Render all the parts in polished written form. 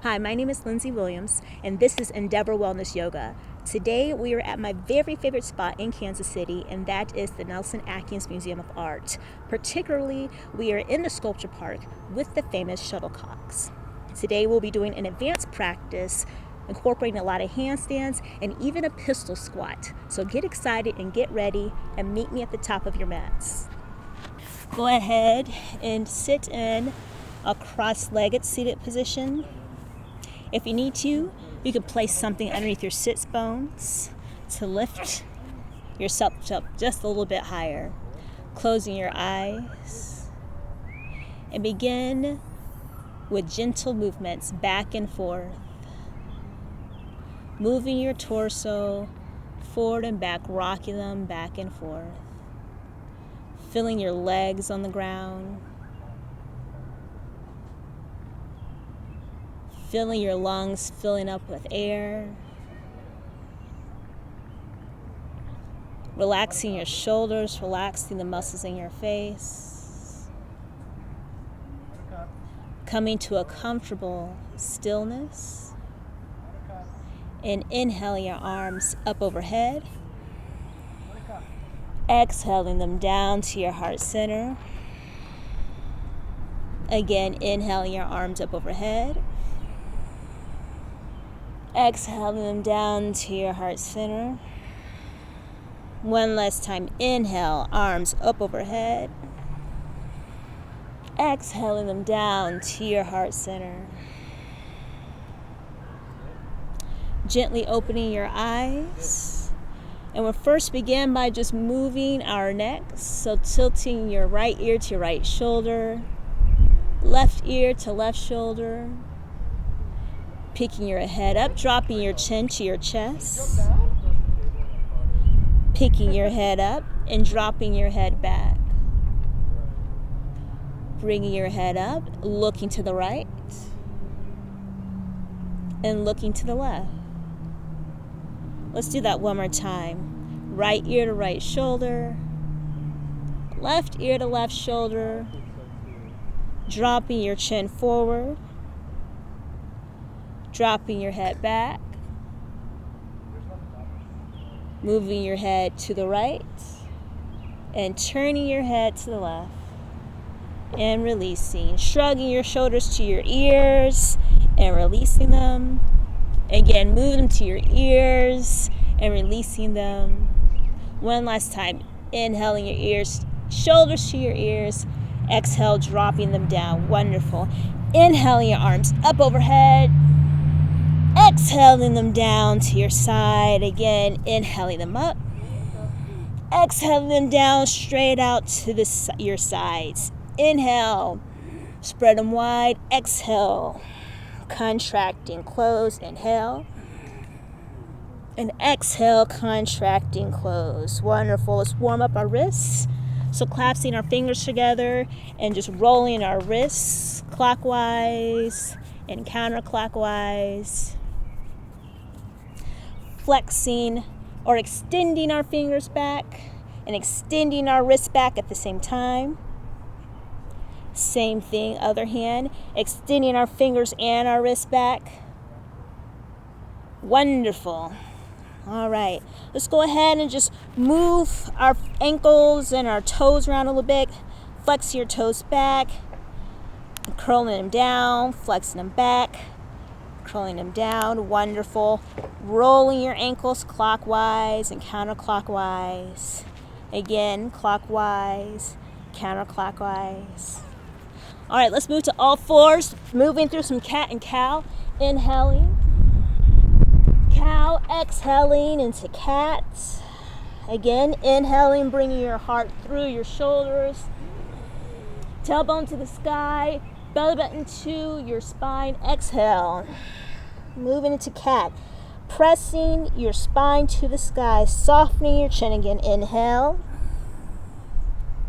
Hi, my name is Lindsay Williams, and this is Endeavor Wellness Yoga. Today, we are at my very favorite spot in Kansas City, and that is the Nelson-Atkins Museum of Art. Particularly, we are in the sculpture park with the famous shuttlecocks. Today, we'll be doing an advanced practice, incorporating a lot of handstands and even a pistol squat. So get excited and get ready, and meet me at the top of your mats. Go ahead and sit in a cross-legged seated position. If you need to, you can place something underneath your sits bones to lift yourself up just a little bit higher. Closing your eyes and begin with gentle movements back and forth. Moving your torso forward and back, rocking them back and forth. Feeling your legs on the ground. Feeling your lungs filling up with air. Relaxing your shoulders, relaxing the muscles in your face. Coming to a comfortable stillness. And inhaling your arms up overhead. Exhaling them down to your heart center. Again, inhaling your arms up overhead. Exhaling them down to your heart center. One last time. Inhale, arms up overhead. Exhaling them down to your heart center. Gently opening your eyes. And we'll first begin by just moving our necks. So tilting your right ear to your right shoulder. Left ear to left shoulder. Picking your head up, dropping your chin to your chest. Picking your head up and dropping your head back. Bringing your head up, looking to the right and looking to the left. Let's do that one more time. Right ear to right shoulder. Left ear to left shoulder. Dropping your chin forward. Dropping your head back. Moving your head to the right. And turning your head to the left. And releasing. Shrugging your shoulders to your ears and releasing them. Again, move them to your ears and releasing them. One last time. Inhaling your ears, shoulders to your ears. Exhale, dropping them down. Wonderful. Inhaling your arms up overhead. Exhaling them down to your side. Again, inhaling them up. Exhaling them down straight out to your sides. Inhale. Spread them wide. Exhale. Contracting, close. Inhale. And exhale, contracting, close. Wonderful. Let's warm up our wrists. So clasping our fingers together and just rolling our wrists clockwise and counterclockwise. Flexing or extending our fingers back and extending our wrists back at the same time. Same thing, other hand, extending our fingers and our wrists back. Wonderful. All right, let's go ahead and just move our ankles and our toes around a little bit. Flex your toes back, curling them down, flexing them back, curling them down. Wonderful. Rolling your ankles clockwise and counterclockwise. Again, clockwise, counterclockwise. All right, let's move to all fours. Moving through some cat and cow. Inhaling. Cow, exhaling into cat. Again, inhaling, bringing your heart through your shoulders. Tailbone to the sky. Belly button to your spine. Exhale. Moving into cat. Pressing your spine to the sky. Softening your chin again. Inhale.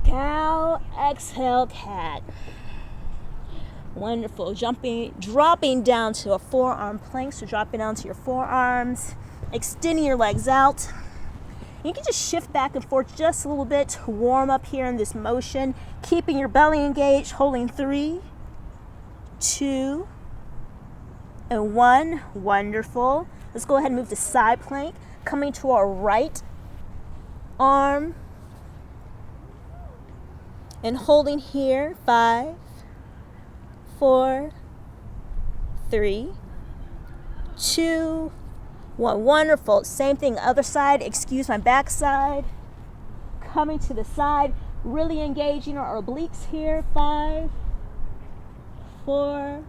Cow. Exhale, cat. Wonderful. Dropping down to a forearm plank. So dropping down to your forearms. Extending your legs out. You can just shift back and forth just a little bit to warm up here in this motion. Keeping your belly engaged. Holding 3, 2, and 1. Wonderful. Let's go ahead and move to side plank, coming to our right arm and holding here. 5, 4, 3, 2, 1. Wonderful. Same thing, other side. Excuse my back side. Coming to the side, really engaging our obliques here. 5, 4,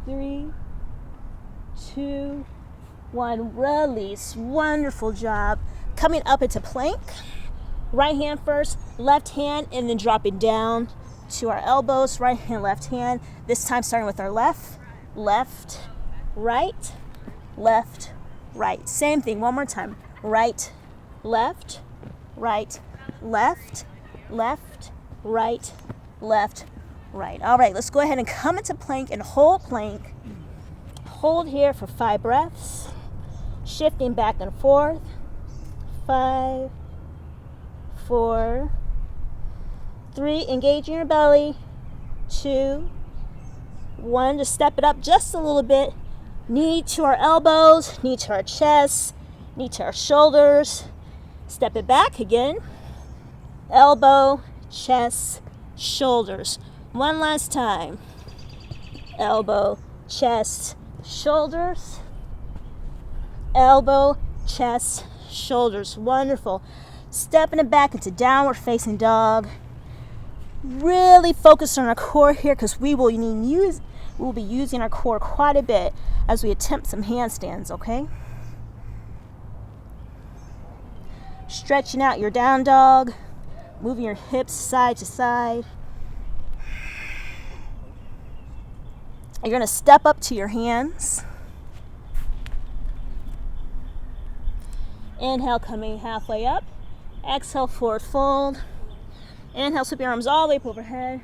3, 2, 1. Release. Wonderful job. Coming up into plank. Right hand first, left hand, and then dropping down to our elbows. Right hand, left hand. This time starting with our left, left, right, left, right. Same thing, one more time. Right, left, right, left, left, right, left, right. All right, let's go ahead and come into plank and hold plank. Hold here for 5 breaths. Shifting back and forth. 5, 4, 3, engaging your belly. 2, 1, just step it up just a little bit. Knee to our elbows, knee to our chest, knee to our shoulders. Step it back again. Elbow, chest, shoulders. One last time. Elbow, chest, shoulders. Elbow, chest, shoulders. Wonderful. Stepping it back into downward facing dog. Really focus on our core here because we'll be using our core quite a bit as we attempt some handstands, okay? Stretching out your down dog, moving your hips side to side. You're going to step up to your hands. Inhale, coming halfway up. Exhale, forward fold. Inhale, sweep your arms all the way up overhead.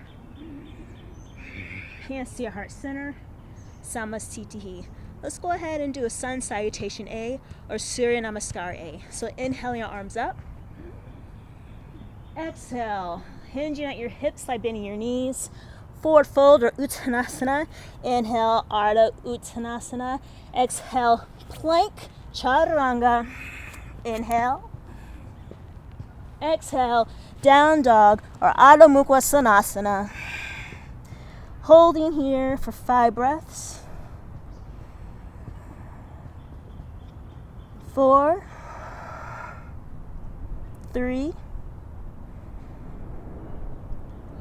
Hands to your heart center. Samasthiti. Let's go ahead and do a Sun Salutation A or Surya Namaskar A. So inhaling your arms up. Exhale, hinging at your hips by bending your knees. Forward fold or utthita. Inhale, Ardha Chandrasana. Exhale, plank, chaturanga. Inhale. Exhale, down dog or Ardha Chandrasana. Holding here for 5 breaths. 4, 3,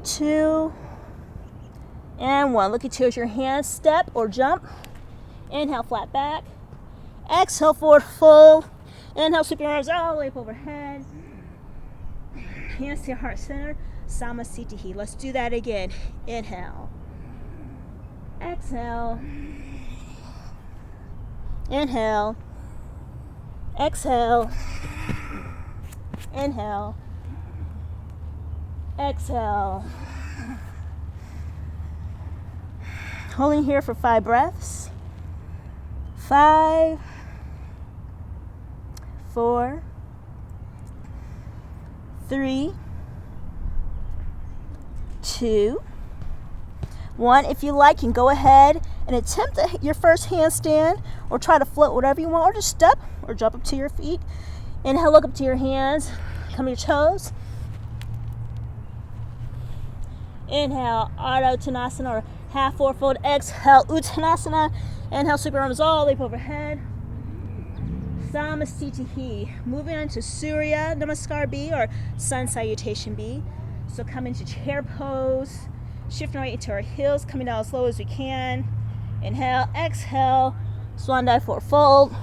2, and 1. Look at you as your hands step or jump. Inhale, flat back. Exhale, forward fold. Inhale, sweep your arms all the way up overhead. Hands to your heart center. Samasthiti. Let's do that again. Inhale. Exhale. Inhale. Exhale. Inhale. Exhale. Holding here for 5 breaths. 5, 4, 3, 2, 1. If you like, you can go ahead and attempt your first handstand or try to float, whatever you want, or just step or jump up to your feet. Inhale, look up to your hands, come to your toes. Inhale, Ardha Chandrasana or half forward fold. Exhale, Uttanasana. Inhale, sweep your arms all the way up overhead. Samasthiti. Moving on to Surya Namaskar B or Sun Salutation B. So come into chair pose. Shifting right into our heels, coming down as low as we can. Inhale, exhale, swan dive forward fold.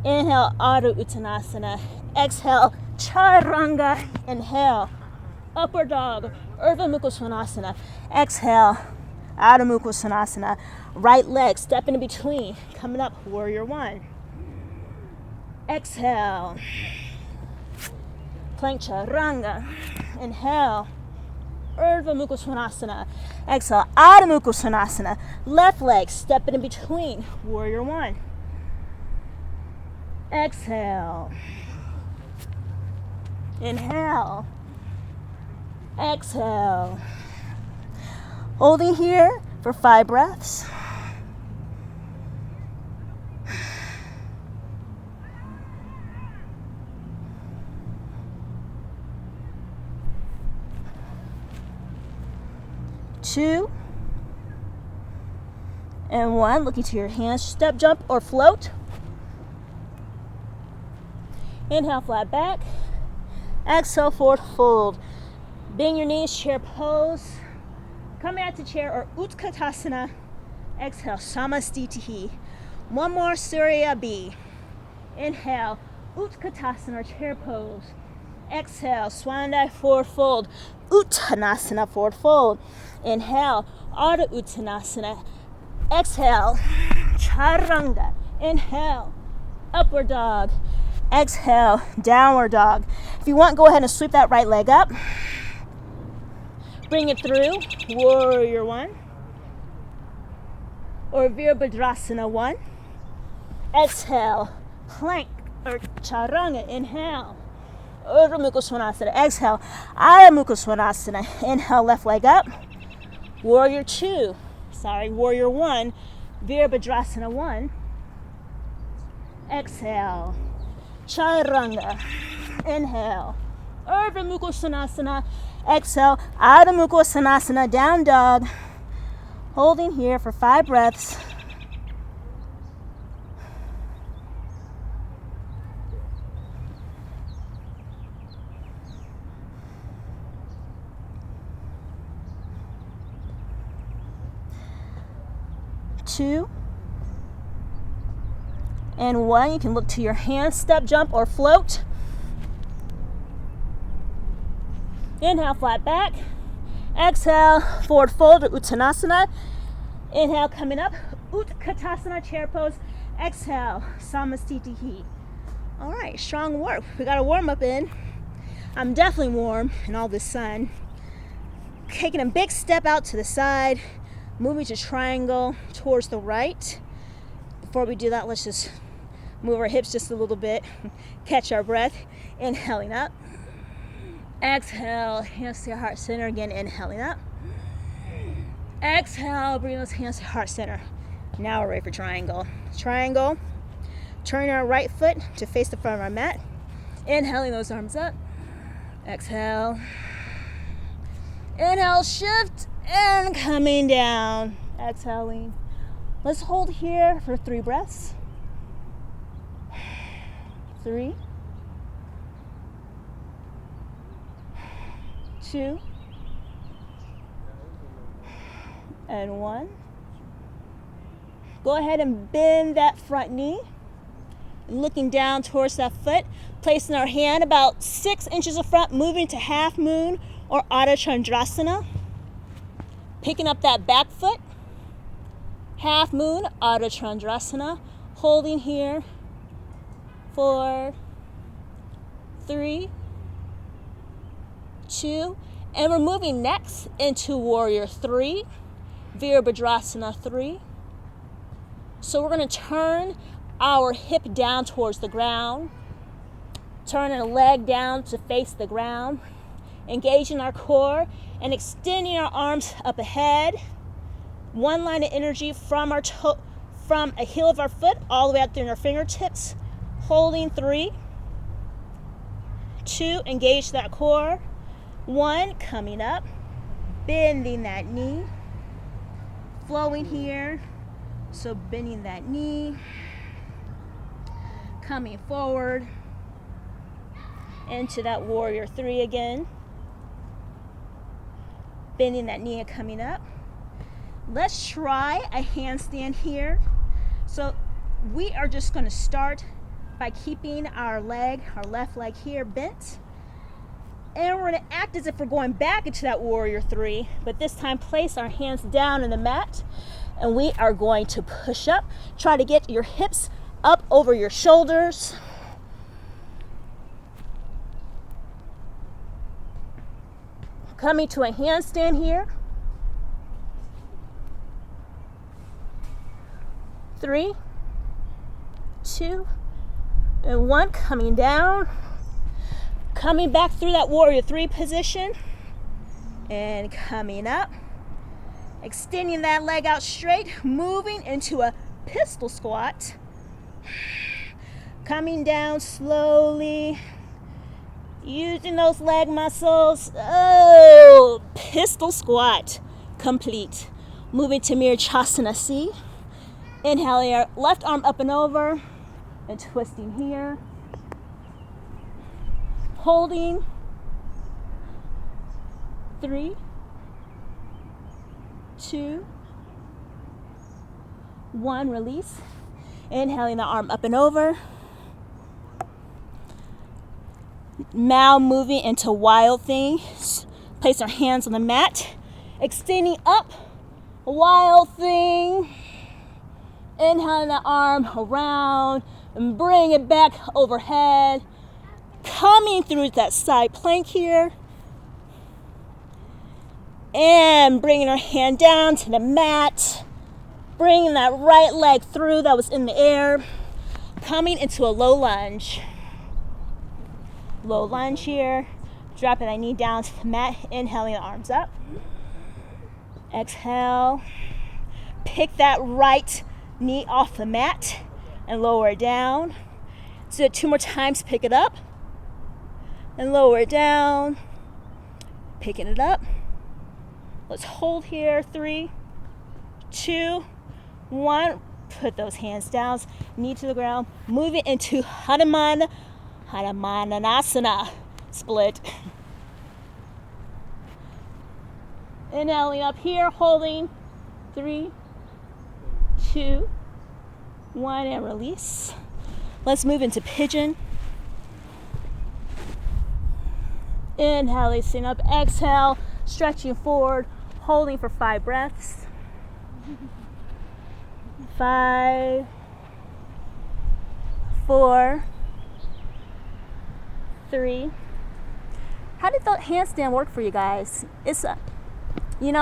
Inhale, Ardha Uttanasana. Exhale, chaturanga. Inhale, upward dog, Urdhva Svanasana. Exhale, Adho Mukha Svanasana. Right leg, step in between. Coming up, warrior 1. Exhale, plank chaturanga. Inhale, Urdhva Mukha Svanasana. Exhale, Adho Mukha Svanasana. Left leg, step in between, warrior 1. Exhale. Inhale. Exhale. Holding here for 5 breaths. 2, and 1. Looking to your hands, step, jump, or float. Inhale, flat back. Exhale, forward fold. Bend your knees, chair pose. Come out to chair or utthita. Exhale, samastitihi. One more, Surya B. Inhale, utthita, chair pose. Exhale, swan dive, forward fold. Uttanasana, forward fold. Inhale, Ardha Chandrasana. Exhale, Chaturanga. Inhale, upward dog. Exhale, downward dog. If you want, go ahead and sweep that right leg up. Bring it through, warrior 1. Or Virabhadrasana 1. Exhale, plank or Chaturanga. Inhale, Urdhva Mukha Svanasana. Exhale, Adho Mukha Svanasana. Inhale, left leg up. Warrior 1. Virabhadrasana 1. Exhale, Chaturanga. Inhale, Urdhva Mukha Svanasana. Exhale, Adho Mukha Svanasana, down dog. Holding here for 5 breaths. Two and 1. You can look to your hands, step, jump, or float. Inhale, flat back. Exhale, forward fold to Uttanasana. Inhale, coming up, Utkatasana, chair pose. Exhale, Samastitihi. All right, strong work. We got a warm up in. I'm definitely warm in all this sun. Taking a big step out to the side, moving to triangle towards the right. Before we do that, let's just move our hips just a little bit, catch our breath. Inhaling up. Exhale, hands to your heart center. Again, inhaling up. Exhale, bring those hands to heart center. Now we're ready for triangle. Triangle. Turn our right foot to face the front of our mat. Inhaling those arms up. Exhale. Inhale, shift, and coming down. Exhaling. Let's hold here for 3 breaths. 3, 2, and 1. Go ahead and bend that front knee. Looking down towards that foot, placing our hand about 6 inches in front, moving to half moon or Ardha Chandrasana. Picking up that back foot, half moon, Ardha Chandrasana. Holding here, 4, 3, 2, and we're moving next into warrior 3, Virabhadrasana 3. So we're going to turn our hip down towards the ground, turning a leg down to face the ground, engaging our core and extending our arms up ahead. One line of energy from our from a heel of our foot all the way up through our fingertips. Holding 3, 2, engage that core. 1, coming up, bending that knee, flowing here. So bending that knee, coming forward into that warrior 3 again. Bending that knee and coming up. Let's try a handstand here. So we are just going to start by keeping our left leg here bent. And we're going to act as if we're going back into that warrior 3, but this time place our hands down in the mat. And we are going to push up. Try to get your hips up over your shoulders. Coming to a handstand here. 3, 2, and 1. Coming down. Coming back through that warrior 3 position. And coming up. Extending that leg out straight, moving into a pistol squat. Coming down slowly, using those leg muscles. Oh, pistol squat. complete. Moving to Marichyasana C. Inhaling your left arm up and over and twisting here. Holding. 3, 2, 1, release. Inhaling the arm up and over. Now moving into wild thing. Place our hands on the mat. Extending up, wild thing. Inhaling the arm around and bring it back overhead. Coming through that side plank here. And bringing our hand down to the mat. Bringing that right leg through that was in the air. Coming into a low lunge. Low lunge here. Dropping that knee down to the mat. Inhaling the arms up. Exhale. Pick that right knee off the mat and lower it down. Do it 2 more times. Pick it up. And lower it down. Picking it up. Let's hold here. 3, 2, 1. Put those hands down. Knee to the ground. Move it into Hanumanasana. Split. Inhaling up here. Holding. 3, 2, 1. And release. Let's move into Pigeon. Inhaling, sitting up. Exhale. Stretching forward. Holding for 5 breaths. 5, 4, 3. How did the handstand work for you guys? It's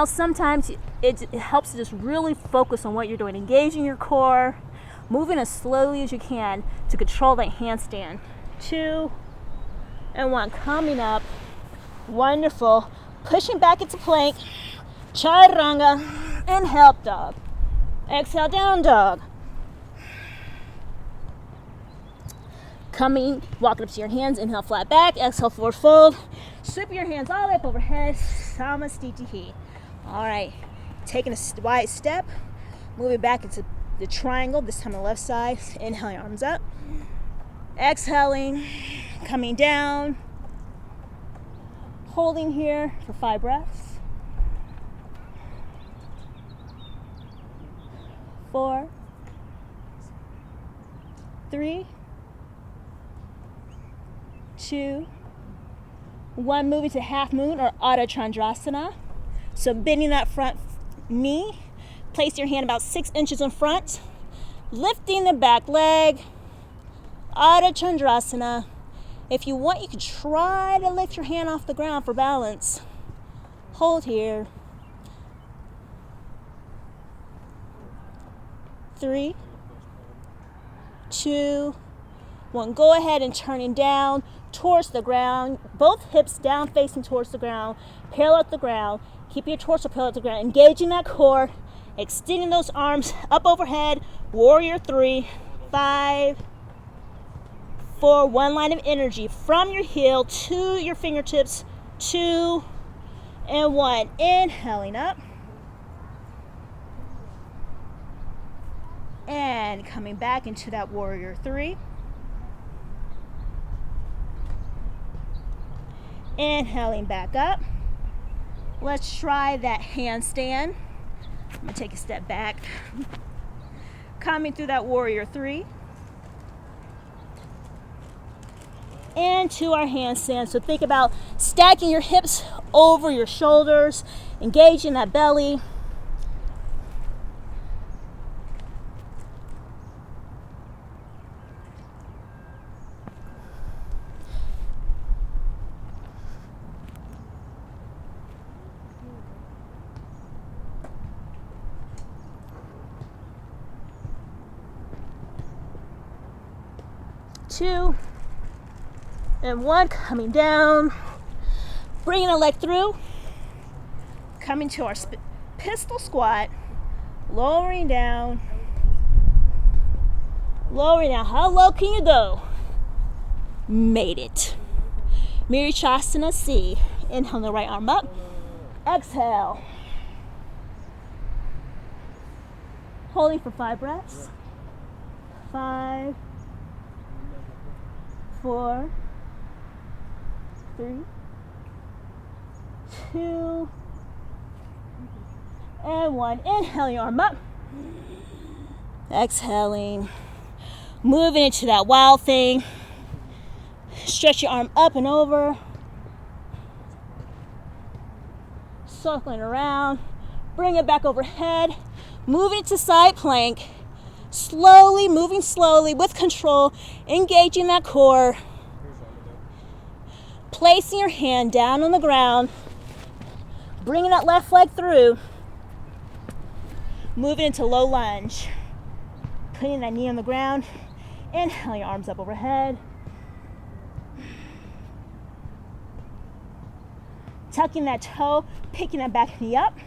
sometimes it helps to just really focus on what you're doing, engaging your core, moving as slowly as you can to control that handstand. 2 and 1. Coming up. Wonderful. Pushing back into plank. Chaturanga. Inhale, up dog. Exhale, down dog. Walking up to your hands. Inhale, flat back. Exhale, forward fold. Sweep your hands all the way up overhead. Samastitihi. All right. Taking a wide step. Moving back into the triangle. This time on the left side. Inhaling, arms up. Exhaling. Coming down. Holding here for 5 breaths. 4, 3, 2, 1. Moving to half moon or Ardha Chandrasana. So bending that front knee. Place your hand about 6 inches in front. Lifting the back leg. Ardha Chandrasana. If you want, you can try to lift your hand off the ground for balance. Hold here. 3, 2, 1. Go ahead and turning down towards the ground. Both hips down facing towards the ground. Parallel to the ground. Keep your torso parallel to the ground. Engaging that core. Extending those arms up overhead. Warrior 3, 5, 4. 1 line of energy from your heel to your fingertips. 2 and 1. Inhaling up. And coming back into that warrior 3. Inhaling back up. Let's try that handstand. I'm going to take a step back. Coming through that warrior 3. And to our handstand. So think about stacking your hips over your shoulders, engaging that belly. Two and 1, coming down, bringing a leg through, coming to our pistol squat, lowering down. How low can you go? Made it. Marichyasana C. Inhale the right arm up. Exhale. Holding for 5 breaths. 5, 4, 3, 2, and 1. Inhale your arm up. Exhaling. Moving into that wild thing. Stretch your arm up and over. Circling around. Bring it back overhead. Moving to side plank. Slowly, moving slowly with control. Engaging that core. Placing your hand down on the ground. Bringing that left leg through. Moving into low lunge. Putting that knee on the ground. Inhale your arms up overhead. Tucking that toe, picking that back knee up.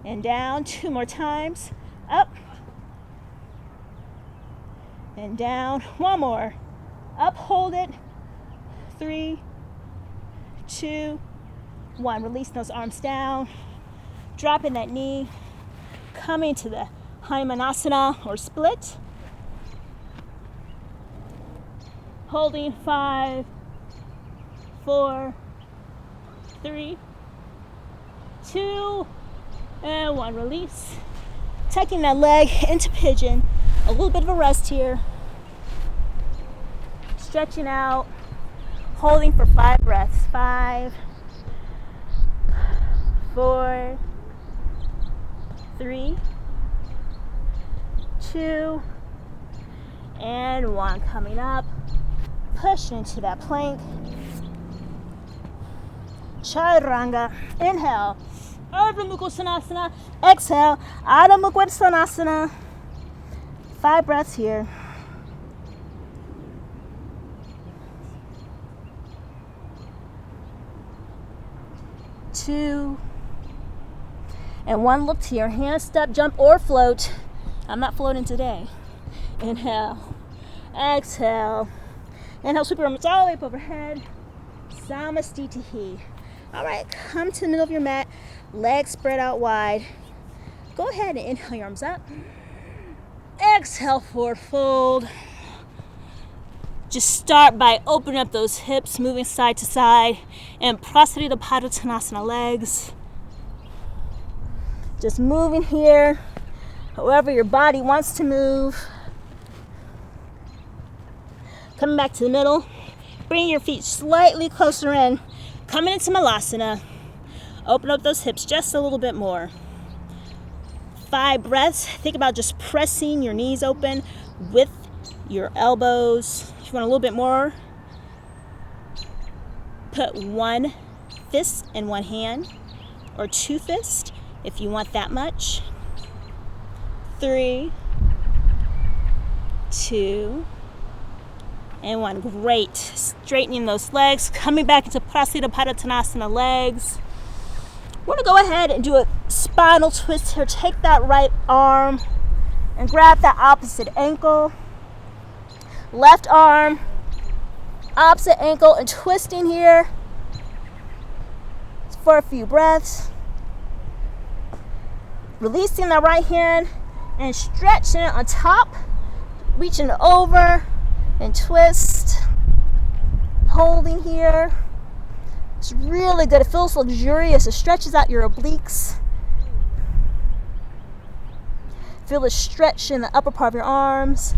And down. 2 more times. Up. And down. 1 more. Up, hold it. 3, 2, 1. Release those arms down. Dropping that knee. Coming to the Hanumanasana or split. Holding 5, 4, 3, 2, and 1. Release. Tucking that leg into pigeon. A little bit of a rest here. Stretching out. Holding for 5 breaths. 5, 4, 3, 2, and 1. Coming up. Push into that plank. Chaturanga. Inhale. Urdhva Sanasana. Exhale. Ardha Chandrasana. 5 breaths here. 2, and 1. Look to your hand, step, jump, or float. I'm not floating today. Inhale. Exhale. Inhale, sweep your arms all the way up overhead. Samastitihi. All right, come to the middle of your mat. Legs spread out wide. Go ahead and inhale your arms up. Exhale, forward fold. Just start by opening up those hips, moving side to side, and Prasarita padottanasana legs. Just moving here, however your body wants to move. Coming back to the middle. Bring your feet slightly closer in. Coming into Malasana. Open up those hips just a little bit more. 5 breaths. Think about just pressing your knees open with your elbows. If you want a little bit more, put 1 fist in 1 hand, or 2 fists if you want that much. 3, 2, and 1. Great. Straightening those legs. Coming back into Prasarita padottanasana legs. We're going to go ahead and do a spinal twist here. Take that right arm and grab that opposite ankle. Left arm, opposite ankle, and twisting here for a few breaths. Releasing the right hand and stretching it on top. Reaching over and twist. Holding here. It's really good. It feels luxurious. It stretches out your obliques. Feel the stretch in the upper part of your arms.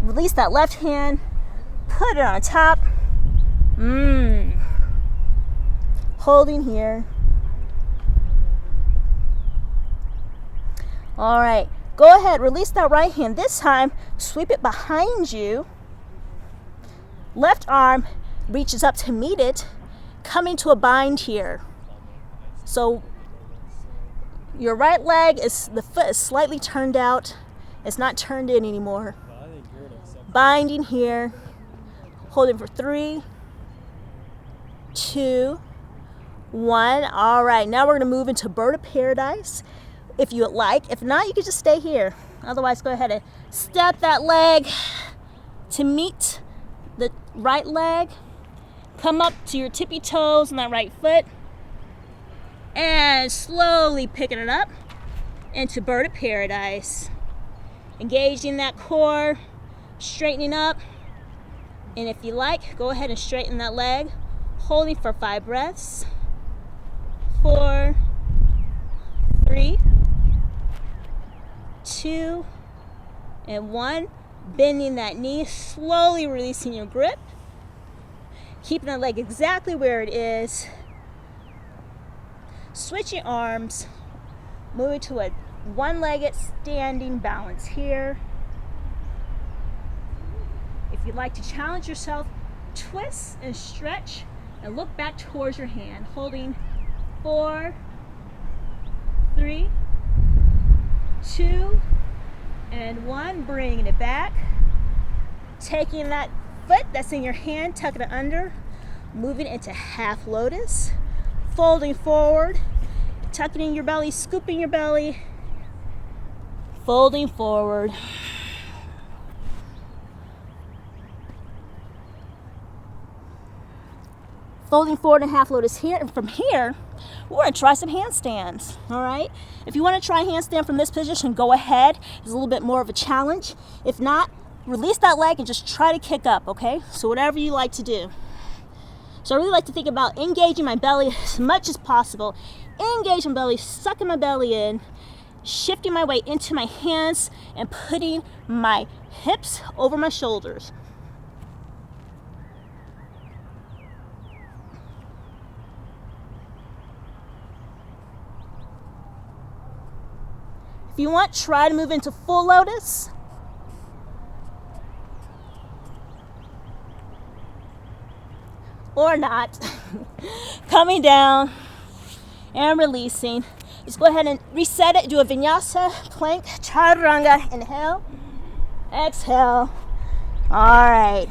Release that left hand. Put it on top. Holding here. All right. Go ahead. Release that right hand. This time, sweep it behind you. Left arm reaches up to meet it. Coming to a bind here. So your right leg the foot is slightly turned out. It's not turned in anymore. Binding here. Holding for 3, 2, 1. All right, now we're going to move into bird of paradise if you would like. If not, you can just stay here. Otherwise, go ahead and step that leg to meet the right leg. Come up to your tippy toes on that right foot. And slowly picking it up. into bird of paradise. Engaging that core, straightening up. And if you like, go ahead and straighten that leg, holding for 5 breaths. 4, 3, 2, and 1. Bending that knee, slowly releasing your grip. Keeping that leg exactly where it is. Switching arms, moving to a one-legged standing balance here. If you'd like to challenge yourself, twist and stretch and look back towards your hand, holding 4, 3, 2, and 1. Bringing it back. Taking that foot that's in your hand, tucking it under, moving into half lotus, folding forward, tucking in your belly, scooping your belly, folding forward. Folding forward in half lotus here, and from here, we're gonna try some handstands, all right? If you wanna try handstand from this position, go ahead. It's a little bit more of a challenge. If not, release that leg and just try to kick up, okay? So whatever you like to do. So I really like to think about engaging my belly as much as possible. Engage my belly, sucking my belly in, shifting my weight into my hands, and putting my hips over my shoulders. If you want, try to move into full lotus. Or not. Coming down and releasing. Just go ahead and reset it. Do a Vinyasa, plank, chaturanga. Inhale, exhale. All right.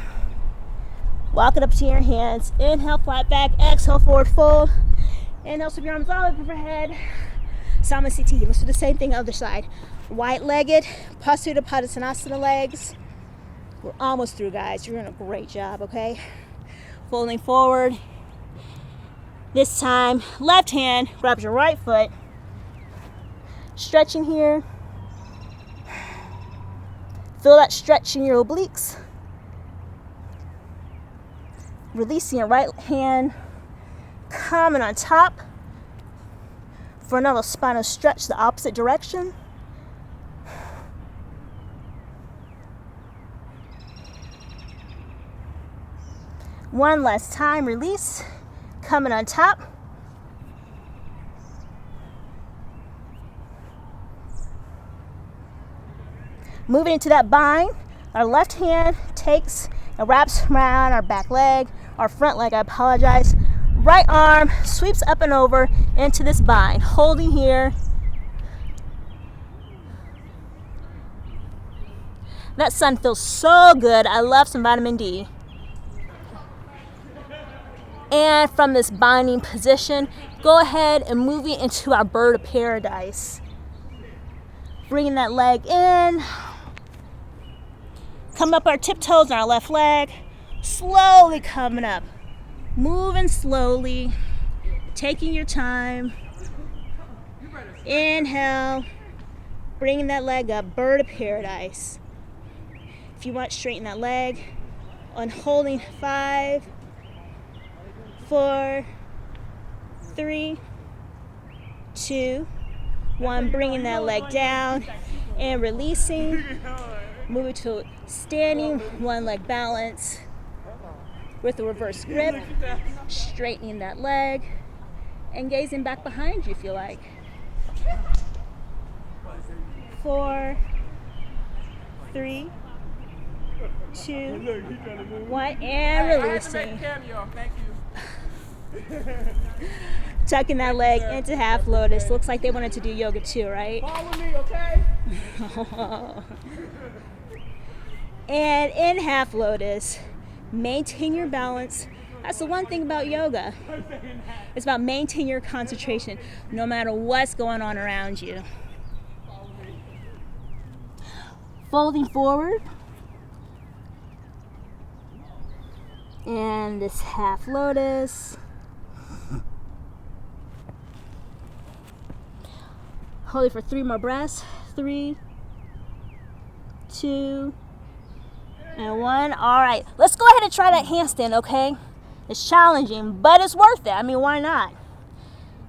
Walk it up to your hands. Inhale, flat back. Exhale, forward fold. Inhale, sweep your arms all over overhead. Salutation C. Let's do the same thing other side. White-legged, Prasarita, padottanasana legs. We're almost through, guys. You're doing a great job, okay? Folding forward. This time, left hand grabs your right foot. Stretching here. Feel that stretch in your obliques. Releasing your right hand. Coming on top. For another spinal stretch, the opposite direction. One last time, release, coming on top. Moving into that bind, our left hand takes and wraps around our back leg, our front leg, I apologize. Right arm sweeps up and over into this bind, holding here. That sun feels so good. I love some vitamin D. And from this binding position, go ahead and move it into our bird of paradise. Bringing that leg in. Come up our tiptoes on our left leg. Slowly coming up. Moving slowly, taking your time. Inhale, bringing that leg up, bird of paradise. If you want, straighten that leg. On holding 5, 4, 3, 2, 1. Bringing that leg down and releasing. Moving to standing one leg balance. With a reverse grip, straightening that leg, and gazing back behind you if you like. 4, 3, 2, 1, and releasing. Tucking that leg into half lotus. Looks like they wanted to do yoga too, right? Follow me, okay? And in half lotus, maintain your balance. That's the one thing about yoga. It's about maintaining your concentration no matter what's going on around you. Folding forward. And this half lotus. Hold it for 3 more breaths. 3, 2, and 1. All right, let's go ahead and try that handstand, okay? It's challenging, but it's worth it. I mean, why not?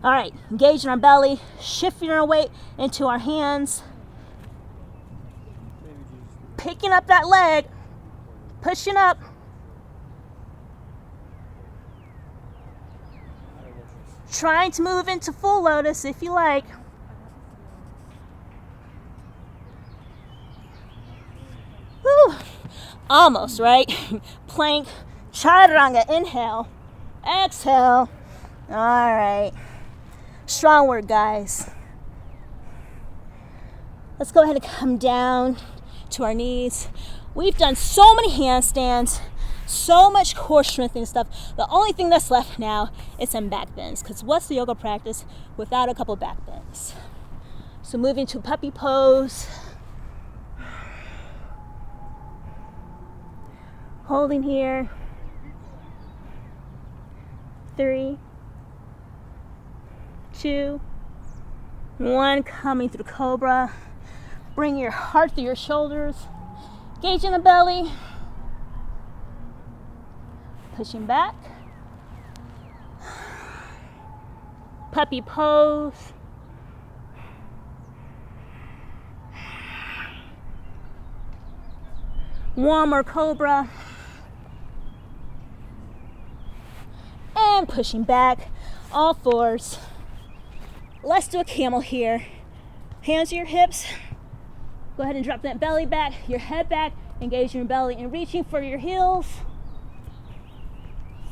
All right, engaging our belly, shifting our weight into our hands, picking up that leg, pushing up. Trying to move into full lotus if you like. Woo! Almost, right? Plank, chaturanga, inhale, exhale. All right. Strong work, guys. Let's go ahead and come down to our knees. We've done so many handstands, so much core strengthening stuff. The only thing that's left now is some back bends, because what's the yoga practice without a couple back bends? So moving to puppy pose. Holding here. 3, 2, 1. Coming through cobra. Bring your heart through your shoulders. Engage in the belly. Pushing back. Puppy pose. One more cobra. And pushing back. All fours. Let's do a camel here. Hands to your hips. Go ahead and drop that belly back, your head back, engage your belly and reaching for your heels.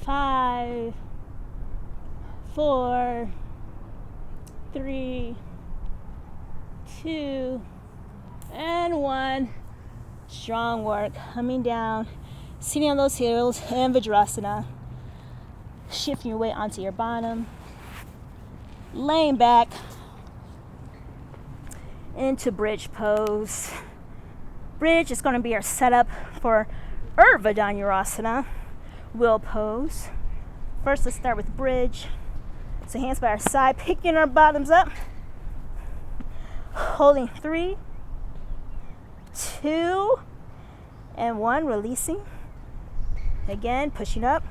5, 4, 3, 2, and 1. Strong work. Coming down, sitting on those heels in Vajrasana. Shifting your weight onto your bottom. Laying back into bridge pose. Bridge is going to be our setup for Urdhva dhanurasana. Wheel pose. First, let's start with bridge. So hands by our side, picking our bottoms up. Holding 3, 2, and 1. Releasing. Again, pushing up.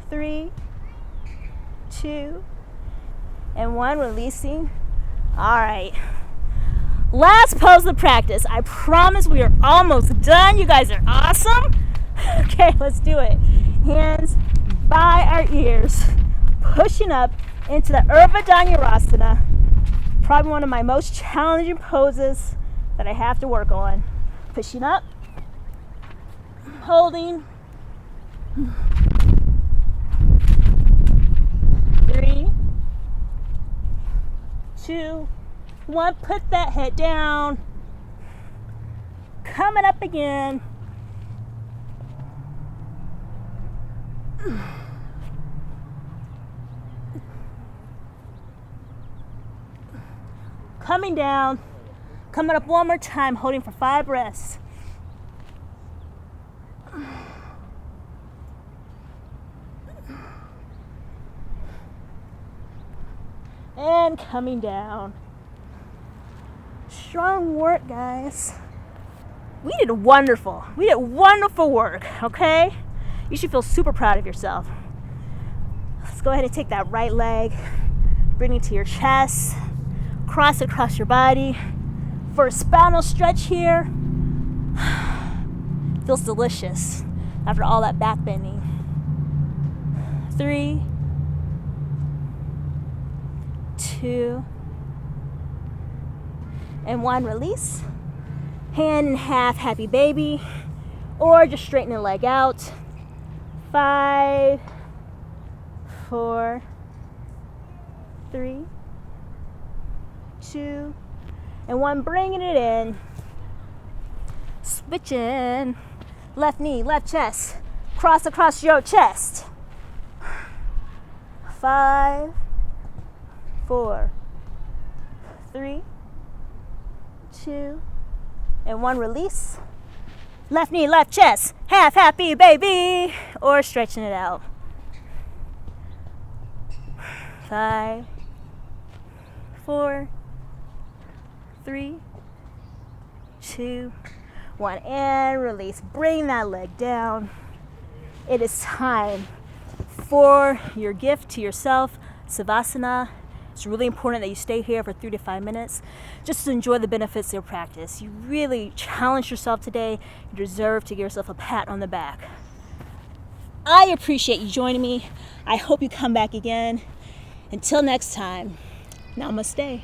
3, 2, and 1. Releasing. All right. Last pose of the practice. I promise we are almost done. You guys are awesome. Okay, let's do it. Hands by our ears. Pushing up into the Urdhva dhanurasana. Probably one of my most challenging poses that I have to work on. Pushing up. Holding. 3, 2, 1. Put that head down. Coming up again. Coming down. Coming up one more time, holding for 5 breaths. And coming down. Strong work, guys. We did wonderful. We did wonderful work, okay? You should feel super proud of yourself. Let's go ahead and take that right leg, bring it to your chest, cross it across your body for a spinal stretch here. Feels delicious after all that back bending. 3, 2, and 1. Release. Hand in half, happy baby, or just straighten the leg out. 5, 4, 3, 2, and 1. Bringing it in. Switching. Left knee, left chest. Cross across your chest. 5, 4, 3, 2, and 1. Release. Left knee, left chest. Half happy baby, or stretching it out. 5, 4, 3, 2, 1, and release. Bring that leg down. It is time for your gift to yourself, Savasana. It's really important that you stay here for 3 to 5 minutes just to enjoy the benefits of your practice. You really challenged yourself today. You deserve to give yourself a pat on the back. I appreciate you joining me. I hope you come back again. Until next time, namaste.